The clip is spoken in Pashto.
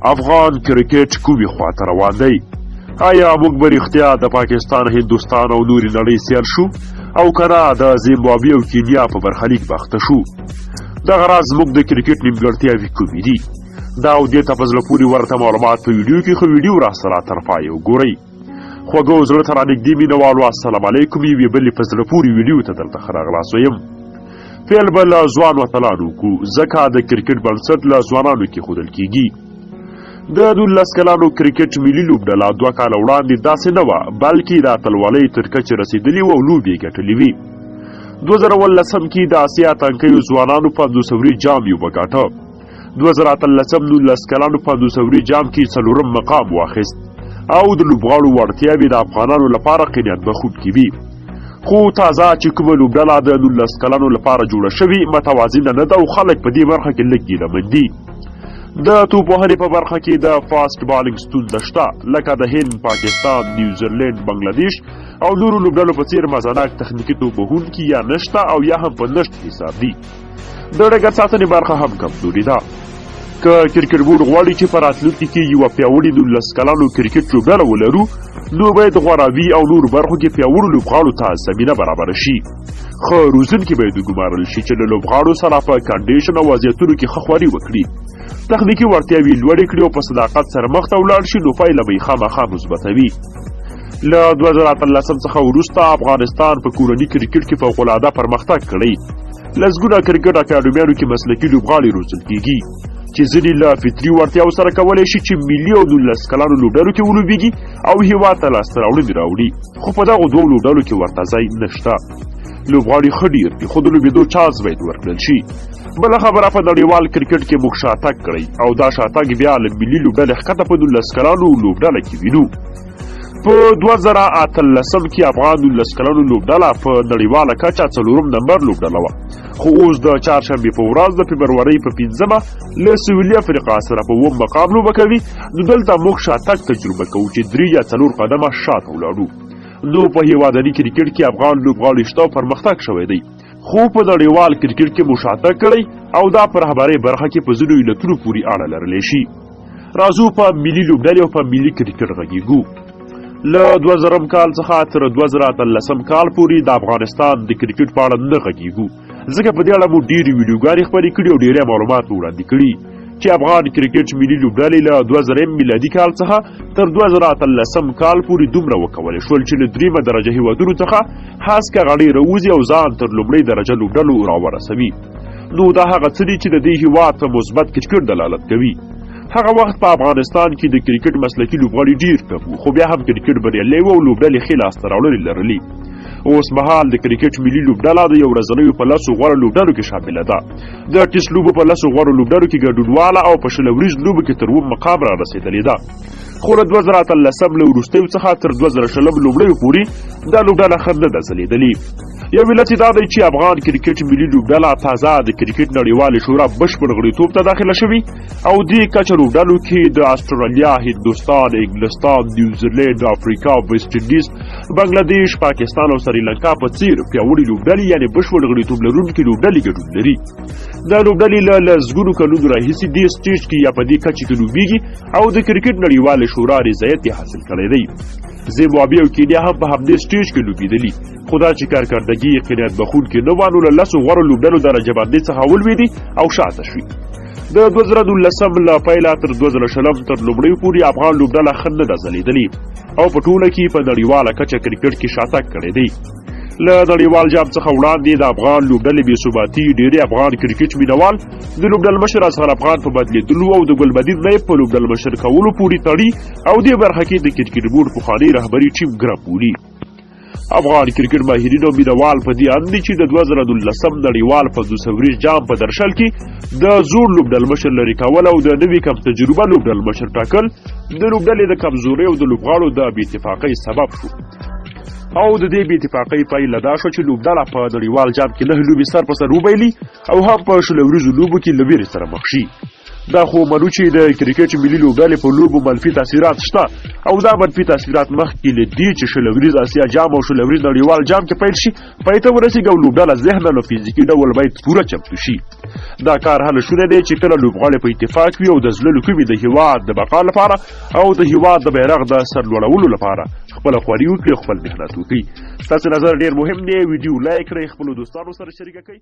افغان کرکټ کومې خواته روان دی؟ آیا موږ به رښتیا د پاکستان، هندوستان او نورې نړۍ سیال شو او که نه د زیمبابوې او کینیا په برخلیک باخته شو؟ دغه راز زموږ د کرکټ نیمګړتیاوې کومې دي؟ دا او دې ته په زړه پورې ورته معلومات په ویډیو کې ښه ویډیو راسره تر پایه وګورئ. خوږو زړه ته رانږدې مینهوالو السلام علیکم. یوې بلې په زړه پورې ویډیو ته دلته ښه راغلاست یم. فعل به له ځوان وطنانو وکړو، ځکه د کرکټ بنسټ له ځوانانو کېښودل کېږي. د 19 کلانو کرکټ ملي لوبډله 2 کاله وړاندې داسې نه وه، بلکې د اتلولۍ تر کچې رسېدلې وه او لوبې یې ګټلې وې. 2018 کې د اسیا تنکیو ځوانانو 500 وري جام یې وګاټه. 2018 19 کلانو 500 وري جام کې 4م مقام واخیست او د لوبغاړو وړتیاوې د افغانانو لپاره قناعت بښونکې وي. خو تازه چې کومه لوبډله د 19 کلانو لپاره جوړه شوې متوازنه نه ده او خلک په دې برخه کې لږ ګیلهمن دي. د توپوهنې په برخه کې د فاسټ بالینګ ستونزه شته، لکه د هند، پاکستان، نیوزیلینډ، بنګلادیش او نورو لوبډلو په څیر مزناک تخنیکي توپوهونکي یا نشته او یا هم په نشت حساب دي. د ډګر ساتنې برخه هم کمزوري ده. که کرکټ بورډ غواړي چې په راتلونکي کې یوه پیاوړې 19 کلانو کرکټ لوبډله ولرو، نو باید غوراوي او نورو برخو کې پیاوړو لوبغاړو ته زمینه برابره شي. ښه روزونکي باید وګمارل شي چې له لوبغاړو سره په کنډیشن او وضعیتونو کې ښه خواري وکړي، تخنیکي وړتیاوې لوړې کړي او په صداقت سره مخته ولاړ شي، نو پایله به یې خامخا مثبته وي. له 2018 څخه وروسته افغانستان په کورني کرکټ کې فوق‌العاده پرمختګ کړی. لسګونه کرکټ اکاډمیانو کې مسلکي لوبغاړي روزل کېږي چې ځینې له فطري وړتیاو سره کولی شي چې ملي او 19 کلانو لوبډلو کې ولوبېږي او هېواد ته لاسته راوړنې راوړي. خو په دغو دوو لوبډلو کې ورته ځای نشته. لوبغاړي ښه ډېر دي، خو د لوبېدو چانس باید ورکړل شي. بله خبره، په نړیوال کرکټ کې موږ شاتګ کړی او دا شاتګ بیا له ملي لوبډلې ښکته په 19 کلانو لوبډله کې وینو. په 2018 کې افغان 19 کلانو لوبډله په نړیواله کچه 4م نمبر لوبډله وه، خو اوس د چهارشنبې په ورځ د فبرورۍ په 5مه له سویلي افریقا سره په 1 مقام لوبه کوي. نو دلته موږ شاتګ تجربه کوو چې 3 یا 4 قدمه شاته ولاړو. نو په هېوادني کرکټ کې افغان لوبغاړي شته او پرمختګ شوی دی، خو په نړیوال کرکټ کې مو شاتګ کړی او دا په رهبرۍ برخه کې په ځینو علتونو پورې اړه لرلی شي. راځو په ملي لوبډلې او په ملي کرکټ غږیږو. له 2000 کال څخه تر 2018 کال پورې د افغانستان د کرکټ په اړه نه غږیږو، ځکه په دې اړه مو ډېرې ویډیوګانې خپرې کړي او ډېری معلومات وړاندې کړي چې افغان کرکټ ملي لوبډلې له 2000 میلادي کال څخه تر 2018 کال پورې دومره وکولی شول چې له 3مه درجه هېوادونو څخه هسکه غړۍ راوځي او ځان تر لومړۍ درجه لوبډلو راورسوي. نو دا هغه څه دي چې د دې هېواد په مثبت کرکټ دلالت کوي. هغه وخت په افغانستان کې د کرکټ مسلکي لوبغاړي ډېر کم وو، خو بیا هم کرکټ بریالی و او لوبډلې ښې لاسته راوړنې لرلې. اوس مهال د کرکټ ملي لوبډله د یو ورځنیو په 10 غوره لوبډلو کې شامله ده. د ټیسټ لوبو په 10 غوره لوبډلو کې ګډونواله او په 20 ورځ لوبو کې تر 1 مقام را رسېدلې ده. خو له 2018 له وروستیو څخه تر 2020 لوبډیو پورې دا لوبډله ښه نه ده ځلېدلې. یو علت دا دی چې افغان کرکټ ملي لوبډله تازه د کرکټ نړیوالې شورا بشپړ غړیتوب ته داخله شوي او دې کچه لوبډلو کې د استرالیا، هندوستان، انګلستان، نیوزیلینډ، افریقا، ویسټ انډیز، بنګلادیش، پاکستان او سریلانکا په څیر پیاوړي لوبډلې یعنې بشپړ غړیتوب لرونکي لوبډلې ګډون لري. دا لوبډلې له لسګونو کلونو راهیسې دې سټیج کې یا په دې کچې کې لوبېږي او د کرکټ نړیوالې شورا رضایت یې حاصل کړی دی. زیمبابوې او کینیا هم په همدې سټیج کې لوبېدلي، خو دا چې کارکردګي یې قناعت بښونکې نه وه، نو له 10 غوره لوبډلو درجه بندۍ څخه ولوېدې او شاته شوي. د 2019 له پیله تر 2020 تر لومړیو پورې افغان لوبډله ښه نه ده ځلېدلې او په ټوله کې په نړیواله کچه کرکټ کې شاتګ کړی دی. له نړیوال جام څخه وړاندې د افغان لوبډلې بې ثباتي ډېری افغان کرکټ مینوال د لوبډلمشر اصغر افغان په بدلېدلو او د ګلبدین نایب په لوبډلمشر کولو پورې تړي او دې برخه کې د کرکټ بورډ پخواني رهبري ټیم ګرم بولي. افغان کرکټ ماهرین او مینوال په دې اند دي چې د 2019 نړیوال 500 ورځ جام په درشل کې د زوړ لوبډلمشر لرې کول او د نوي کم تجربه لوبډلمشر ټاکل د لوبډلې د کمزورۍ او د لوبغاړو د بې اتفاقۍ سبب شو. او د دې بې اتفاقۍ پایله دا شوه چې لوبډله په نړیوال جام کې 9 لوبې سر په سر وبایلي او هم په 20 ورځو لوبو کې له ویرې سره مخ شي. دا خو منو چې د کرکټ ملي لوبډلې په لوبو منفي تاثیرات شته او دا منفي تاثیرات مخکې له دې چې شلوریز اسیا جام او شلوریز نړیوال جام کې پیل شي پای ته ورسېږي او لوبډله ذهناً او فزیکي ډول باید پوره چمتو شي. دا کار هله شونی دی چې کله لوبغاړي په اتفاق وي او د زړه له کومې د هېواد د بقا لپاره او د هېواد د بیرغ د سرلوړولو لپاره خپله خواري وکړي او خپل محنت وکړي. ستاسو نظر ډېر مهم دی. ویډیو لایک کړئ، خپلو دوستانو سره شریکه کړئ.